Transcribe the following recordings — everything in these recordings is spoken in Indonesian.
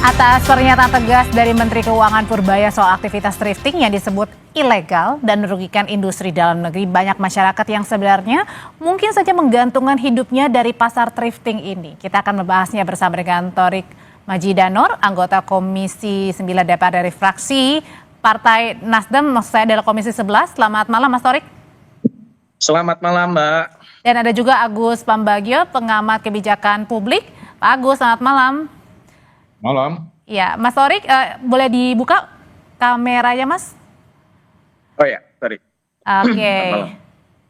Atas pernyataan tegas dari Menteri Keuangan Purbaya soal aktivitas thrifting yang disebut ilegal dan merugikan industri dalam negeri, banyak masyarakat yang sebenarnya mungkin saja menggantungkan hidupnya dari pasar thrifting ini. Kita akan membahasnya bersama dengan Thorik Madjidanur, anggota Komisi 9 DPR dari fraksi Partai Nasdem, maksud saya adalah Komisi 11. Selamat malam Mas Thorik. Selamat malam Mbak. Dan ada juga Agus Pambagio, pengamat kebijakan publik. Pak Agus, selamat malam. Malam. Ya, Mas Thorik, boleh dibuka kameranya, Mas? Oh ya, sorry.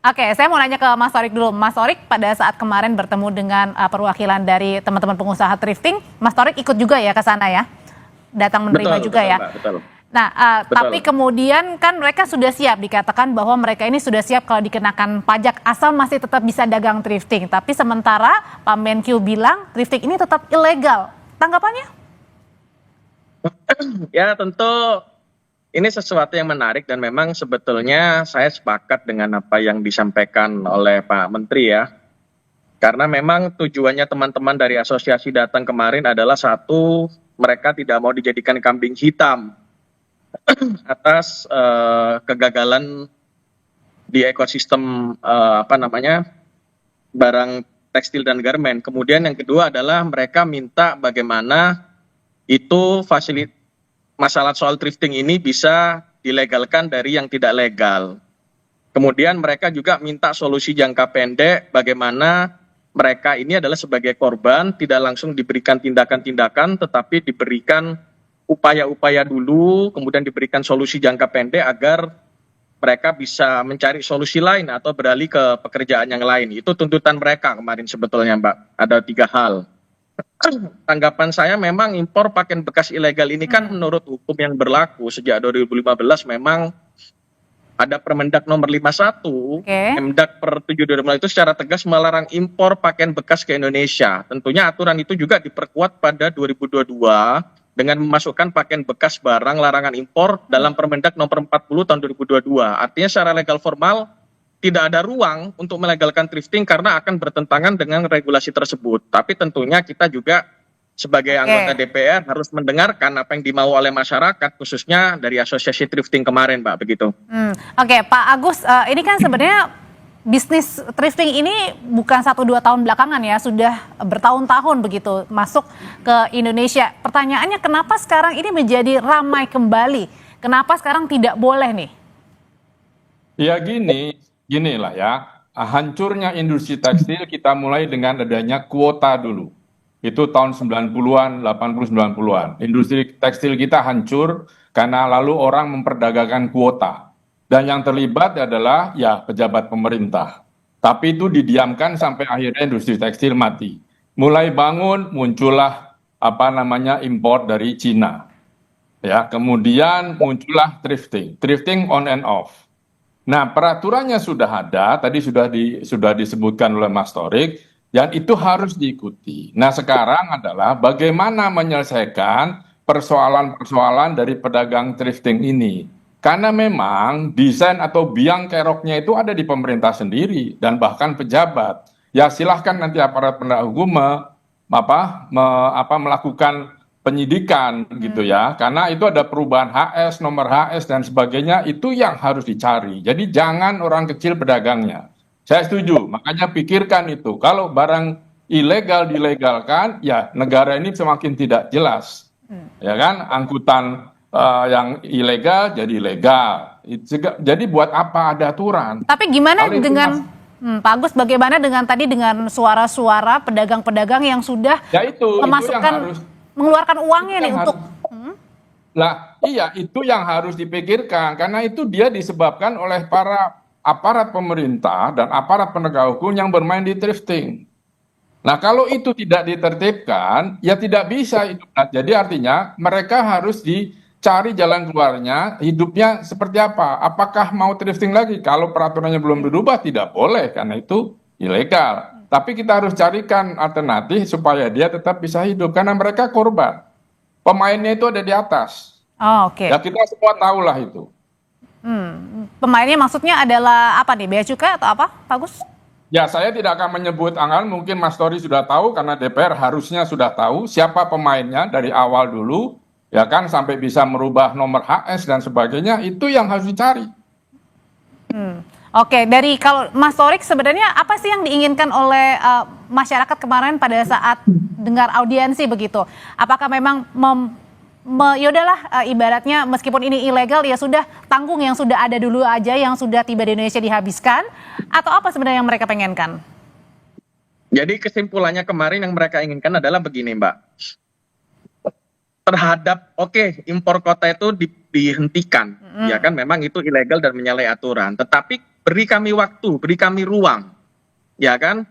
Oke, saya mau nanya ke Mas Thorik dulu. Mas Thorik, pada saat kemarin bertemu dengan perwakilan dari teman-teman pengusaha thrifting, Mas Thorik ikut juga ya ke sana ya? Datang menerima juga ya? Betul. Nah, tapi kemudian kan mereka sudah siap, dikatakan bahwa mereka ini sudah siap kalau dikenakan pajak asal masih tetap bisa dagang thrifting. Tapi sementara Pak Menkyu bilang thrifting ini tetap ilegal. Tanggapannya? Ya tentu ini sesuatu yang menarik dan memang sebetulnya saya sepakat dengan apa yang disampaikan oleh Pak Menteri ya. Karena memang tujuannya teman-teman dari asosiasi datang kemarin adalah satu, mereka tidak mau dijadikan kambing hitam atas kegagalan di ekosistem barang tekstil dan garmen. Kemudian yang kedua adalah mereka minta bagaimana itu masalah soal thrifting ini bisa dilegalkan dari yang tidak legal. Kemudian mereka juga minta solusi jangka pendek bagaimana mereka ini adalah sebagai korban tidak langsung diberikan tindakan-tindakan tetapi diberikan upaya-upaya dulu, kemudian diberikan solusi jangka pendek agar mereka bisa mencari solusi lain atau beralih ke pekerjaan yang lain. Itu tuntutan mereka kemarin sebetulnya Mbak. Ada 3 hal. Tanggapan saya memang impor pakaian bekas ilegal ini kan menurut hukum yang berlaku sejak 2015 memang ada Permendak nomor 51, Mendak per 7 2015 itu secara tegas melarang impor pakaian bekas ke Indonesia. Tentunya aturan itu juga diperkuat pada 2022 dengan memasukkan pakaian bekas barang larangan impor dalam Permendak nomor 40 tahun 2022. Artinya secara legal formal tidak ada ruang untuk melegalkan thrifting karena akan bertentangan dengan regulasi tersebut. Tapi tentunya kita juga sebagai anggota DPR harus mendengarkan apa yang dimau oleh masyarakat, khususnya dari asosiasi thrifting kemarin, Mbak, begitu. Oke, Pak Agus, ini kan sebenarnya bisnis thrifting ini bukan 1-2 tahun belakangan ya, sudah bertahun-tahun begitu masuk ke Indonesia. Pertanyaannya kenapa sekarang ini menjadi ramai kembali? Kenapa sekarang tidak boleh nih? Ya ginilah ya, hancurnya industri tekstil kita mulai dengan adanya kuota dulu. Itu tahun 90-an, 80, 90-an. Industri tekstil kita hancur karena lalu orang memperdagangkan kuota. Dan yang terlibat adalah ya pejabat pemerintah. Tapi itu didiamkan sampai akhirnya industri tekstil mati. Mulai bangun muncullah impor dari Cina. Ya, kemudian muncullah thrifting on and off. Nah, peraturannya sudah ada, tadi sudah disebutkan oleh Mas Thorik, dan itu harus diikuti. Nah, sekarang adalah bagaimana menyelesaikan persoalan-persoalan dari pedagang thrifting ini. Karena memang desain atau biang keroknya itu ada di pemerintah sendiri dan bahkan pejabat. Ya silahkan nanti aparat penegak hukum melakukan penyidikan gitu ya. Karena itu ada perubahan HS, nomor HS dan sebagainya, itu yang harus dicari. Jadi jangan orang kecil pedagangnya. Saya setuju, makanya pikirkan itu. Kalau barang ilegal dilegalkan, ya negara ini semakin tidak jelas. Ya kan, angkutan yang ilegal jadi legal. Jadi buat apa ada aturan? Tapi gimana dengan Pak Agus, bagaimana dengan suara-suara pedagang-pedagang yang sudah mengeluarkan uangnya nih untuk itu yang harus dipikirkan karena itu dia disebabkan oleh para aparat pemerintah dan aparat penegak hukum yang bermain di thrifting. Nah, kalau itu tidak ditertibkan, ya tidak bisa itu. Jadi artinya mereka harus dicari jalan keluarnya, hidupnya seperti apa? Apakah mau thrifting lagi? Kalau peraturannya belum dirubah tidak boleh karena itu ilegal. Tapi kita harus carikan alternatif supaya dia tetap bisa hidup karena mereka korban. Pemainnya itu ada di atas. Ya kita semua tahulah itu. Pemainnya maksudnya adalah apa nih? Bea cukai atau apa, Pak Agus? Ya, saya tidak akan menyebut anggaran, mungkin Mas Tori sudah tahu karena DPR harusnya sudah tahu siapa pemainnya dari awal dulu, ya kan, sampai bisa merubah nomor HS dan sebagainya, itu yang harus dicari. Oke, dari kalau Mas Torik sebenarnya apa sih yang diinginkan oleh masyarakat kemarin pada saat dengar audiensi begitu? Apakah memang yaudahlah ibaratnya meskipun ini ilegal ya sudah tanggung yang sudah ada dulu aja yang sudah tiba di Indonesia dihabiskan atau apa sebenarnya yang mereka pengenkan? Jadi kesimpulannya kemarin yang mereka inginkan adalah begini, Mbak. Terhadap impor kota itu dihentikan, ya kan, memang itu ilegal dan menyalahi aturan. Tetapi beri kami waktu, beri kami ruang, ya kan,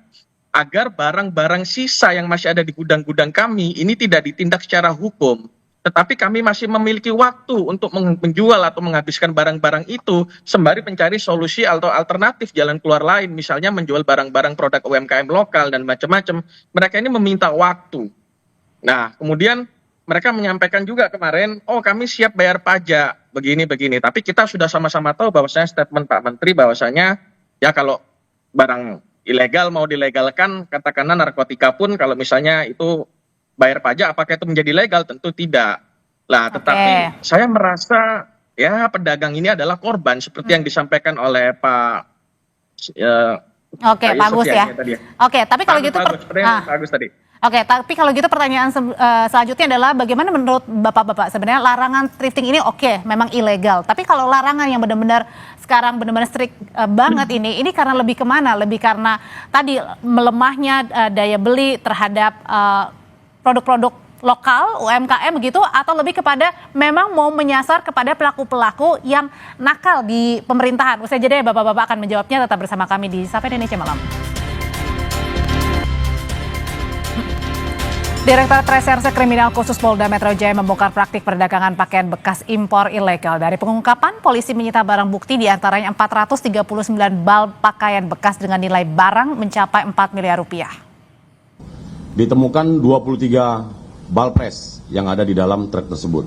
agar barang-barang sisa yang masih ada di gudang-gudang kami ini tidak ditindak secara hukum. Tetapi kami masih memiliki waktu untuk menjual atau menghabiskan barang-barang itu sembari mencari solusi atau alternatif jalan keluar lain, misalnya menjual barang-barang produk UMKM lokal dan macam-macam. Mereka ini meminta waktu. Nah, kemudian mereka menyampaikan juga kemarin, kami siap bayar pajak, begini-begini. Tapi kita sudah sama-sama tahu bahwasanya statement Pak Menteri bahwasanya ya kalau barang ilegal mau dilegalkan, katakanlah narkotika pun kalau misalnya itu bayar pajak, apakah itu menjadi legal? Tentu tidak. Lah, tetapi saya merasa ya pedagang ini adalah korban seperti yang disampaikan oleh Pak Pak Agus ya. Oke, tapi kalau gitu Pak Agus tadi. Oke, tapi kalau gitu pertanyaan selanjutnya adalah bagaimana menurut Bapak-bapak sebenarnya larangan thrifting ini memang ilegal. Tapi kalau larangan yang benar-benar sekarang benar-benar strict banget ini karena lebih kemana? Lebih karena tadi melemahnya daya beli terhadap produk-produk lokal UMKM begitu, atau lebih kepada memang mau menyasar kepada pelaku-pelaku yang nakal di pemerintahan? Usai jeda Bapak-bapak akan menjawabnya, tetap bersama kami di Sapa Indonesia Malam. Direktorat Reserse Kriminal Khusus Polda Metro Jaya membongkar praktik perdagangan pakaian bekas impor ilegal. Dari pengungkapan, polisi menyita barang bukti diantaranya 439 bal pakaian bekas dengan nilai barang mencapai 4 miliar rupiah. Ditemukan 23 bal pres yang ada di dalam truk tersebut.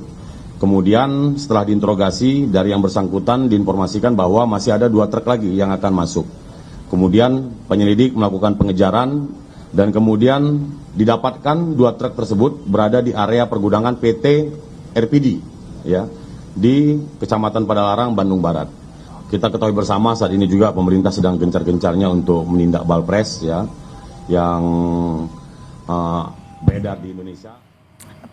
Kemudian setelah diinterogasi dari yang bersangkutan diinformasikan bahwa masih ada 2 truk lagi yang akan masuk. Kemudian penyelidik melakukan pengejaran dan kemudian didapatkan 2 truk tersebut berada di area pergudangan PT RPD ya di Kecamatan Padalarang, Bandung Barat. Kita ketahui bersama saat ini juga pemerintah sedang gencar-gencarnya untuk menindak balpres ya yang beredar di Indonesia.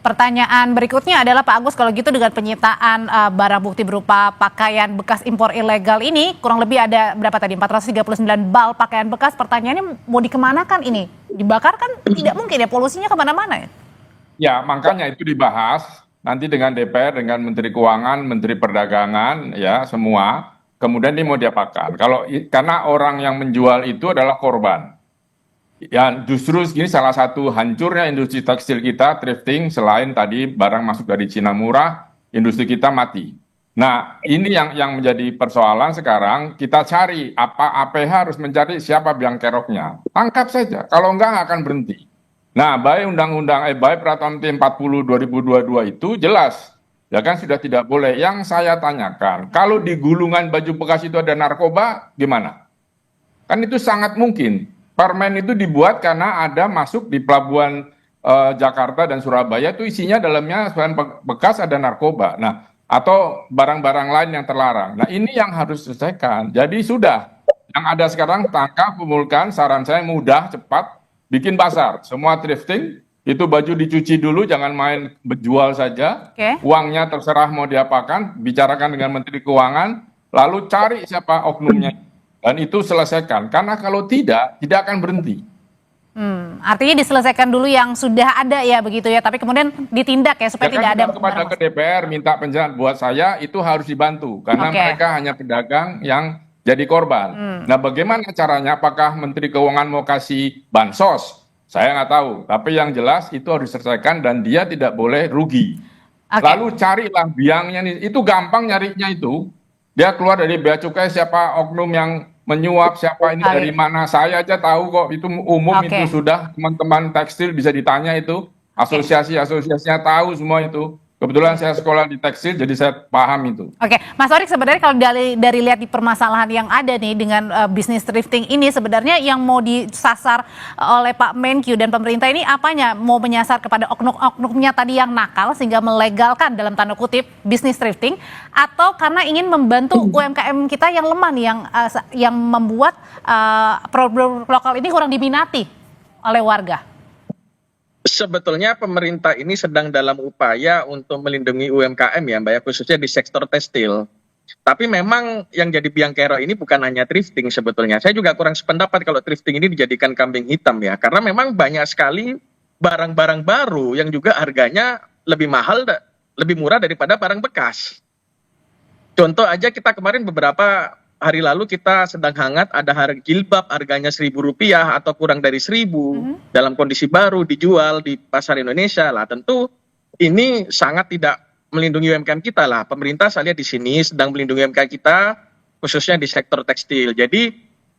Pertanyaan berikutnya adalah Pak Agus, kalau gitu dengan penyitaan barang bukti berupa pakaian bekas impor ilegal ini, kurang lebih ada berapa tadi, 439 bal pakaian bekas, pertanyaannya mau dikemanakan ini? Dibakar kan tidak mungkin ya, polusinya kemana-mana ya? Ya, makanya itu dibahas nanti dengan DPR, dengan Menteri Keuangan, Menteri Perdagangan, ya semua, kemudian ini mau diapakan. Karena orang yang menjual itu adalah korban. Ya, justru ini salah satu hancurnya industri tekstil kita, thrifting, selain tadi barang masuk dari Cina murah, industri kita mati. Nah, ini yang menjadi persoalan sekarang, kita cari, APH harus mencari siapa biang keroknya. Tangkap saja, kalau enggak akan berhenti. Nah, baik Peraturan Menteri 40 2022 itu jelas, ya kan sudah tidak boleh. Yang saya tanyakan, kalau di gulungan baju bekas itu ada narkoba, gimana? Kan itu sangat mungkin. Permen itu dibuat karena ada masuk di pelabuhan Jakarta dan Surabaya itu isinya dalamnya selain bekas ada narkoba. Nah, atau barang-barang lain yang terlarang. Nah, ini yang harus diselesaikan. Jadi sudah, yang ada sekarang tangkap, kumpulkan, saran saya mudah, cepat, bikin pasar. Semua thrifting, itu baju dicuci dulu, jangan main berjual saja. Uangnya terserah mau diapakan, bicarakan dengan Menteri Keuangan, lalu cari siapa oknumnya. Dan itu selesaikan, karena kalau tidak akan berhenti. Artinya diselesaikan dulu yang sudah ada ya begitu ya, tapi kemudian ditindak ya supaya tidak ada. Kepada ke DPR minta penjelasan buat saya itu harus dibantu, karena mereka hanya pedagang yang jadi korban. Nah, bagaimana caranya? Apakah Menteri Keuangan mau kasih bansos? Saya nggak tahu, tapi yang jelas itu harus diselesaikan dan dia tidak boleh rugi. Lalu carilah biangnya, itu gampang nyarinya itu. Dia keluar dari bea cukai siapa oknum yang menyuap, siapa ini dari mana, saya aja tahu kok, itu umum. Itu sudah teman-teman tekstil bisa ditanya itu, asosiasinya tahu semua itu. Kebetulan saya sekolah di tekstil, jadi saya paham itu. Oke, Mas Orik, sebenarnya kalau dari lihat di permasalahan yang ada nih dengan bisnis thrifting ini, sebenarnya yang mau disasar oleh Pak Menkyu dan pemerintah ini apanya? Mau menyasar kepada oknum-oknumnya tadi yang nakal sehingga melegalkan dalam tanda kutip bisnis thrifting, atau karena ingin membantu UMKM kita yang lemah nih, yang membuat produk lokal ini kurang diminati oleh warga? Sebetulnya pemerintah ini sedang dalam upaya untuk melindungi UMKM ya Mbak ya, khususnya di sektor tekstil. Tapi memang yang jadi biang kerok ini bukan hanya thrifting sebetulnya. Saya juga kurang sependapat kalau thrifting ini dijadikan kambing hitam ya. Karena memang banyak sekali barang-barang baru yang juga harganya lebih mahal, lebih murah daripada barang bekas. Contoh aja kita kemarin beberapa hari lalu kita sedang hangat ada harga jilbab harganya Rp1.000 atau kurang dari 1.000 dalam kondisi baru dijual di pasar Indonesia lah. Tentu ini sangat tidak melindungi UMKM kita lah. Pemerintah saya lihat di sini sedang melindungi UMKM kita khususnya di sektor tekstil. Jadi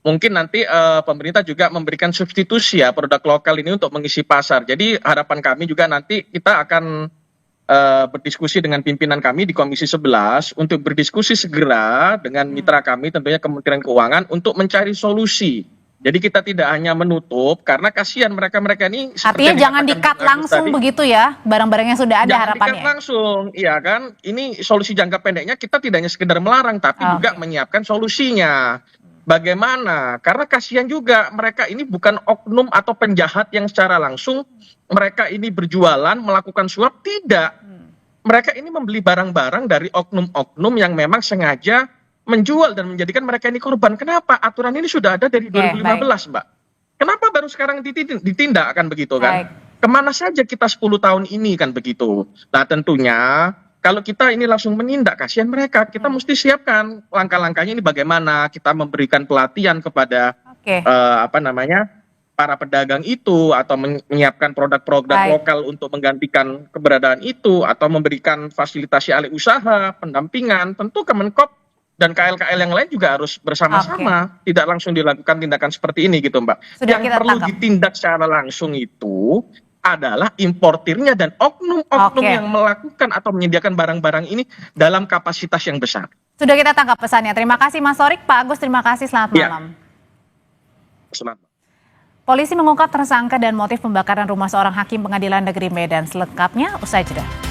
mungkin nanti pemerintah juga memberikan substitusi ya produk lokal ini untuk mengisi pasar. Jadi harapan kami juga nanti kita akan berdiskusi dengan pimpinan kami di Komisi 11 untuk berdiskusi segera dengan mitra kami tentunya Kementerian Keuangan untuk mencari solusi. Jadi kita tidak hanya menutup karena kasihan mereka-mereka ini. Artinya jangan di-cut langsung tadi, begitu ya, barang-barang yang sudah ada jangan harapannya. Jangan di-cut langsung, iya kan. Ini solusi jangka pendeknya kita tidak hanya sekedar melarang tapi juga menyiapkan solusinya. Bagaimana? Karena kasihan juga mereka ini bukan oknum atau penjahat yang secara langsung mereka ini berjualan, melakukan suap, tidak. Mereka ini membeli barang-barang dari oknum-oknum yang memang sengaja menjual dan menjadikan mereka ini korban. Kenapa? Aturan ini sudah ada dari 2015, Mbak. Kenapa baru sekarang ditindak kan begitu kan? Kemana saja kita 10 tahun ini kan begitu. Nah tentunya kalau kita ini langsung menindak, kasihan mereka. Kita mesti siapkan langkah-langkahnya ini bagaimana kita memberikan pelatihan kepada para pedagang itu atau menyiapkan produk-produk lokal untuk menggantikan keberadaan itu atau memberikan fasilitasi alih usaha, pendampingan. Tentu Kemenkop dan KL-KL yang lain juga harus bersama-sama, tidak langsung dilakukan tindakan seperti ini gitu Mbak. Yang perlu ditindak secara langsung itu adalah importirnya dan oknum-oknum yang melakukan atau menyediakan barang-barang ini dalam kapasitas yang besar. Sudah kita tangkap pesannya. Terima kasih Mas Orik. Pak Agus, terima kasih. Selamat malam. Selamat. Polisi mengungkap tersangka dan motif pembakaran rumah seorang hakim Pengadilan Negeri Medan. Selengkapnya usai jeda.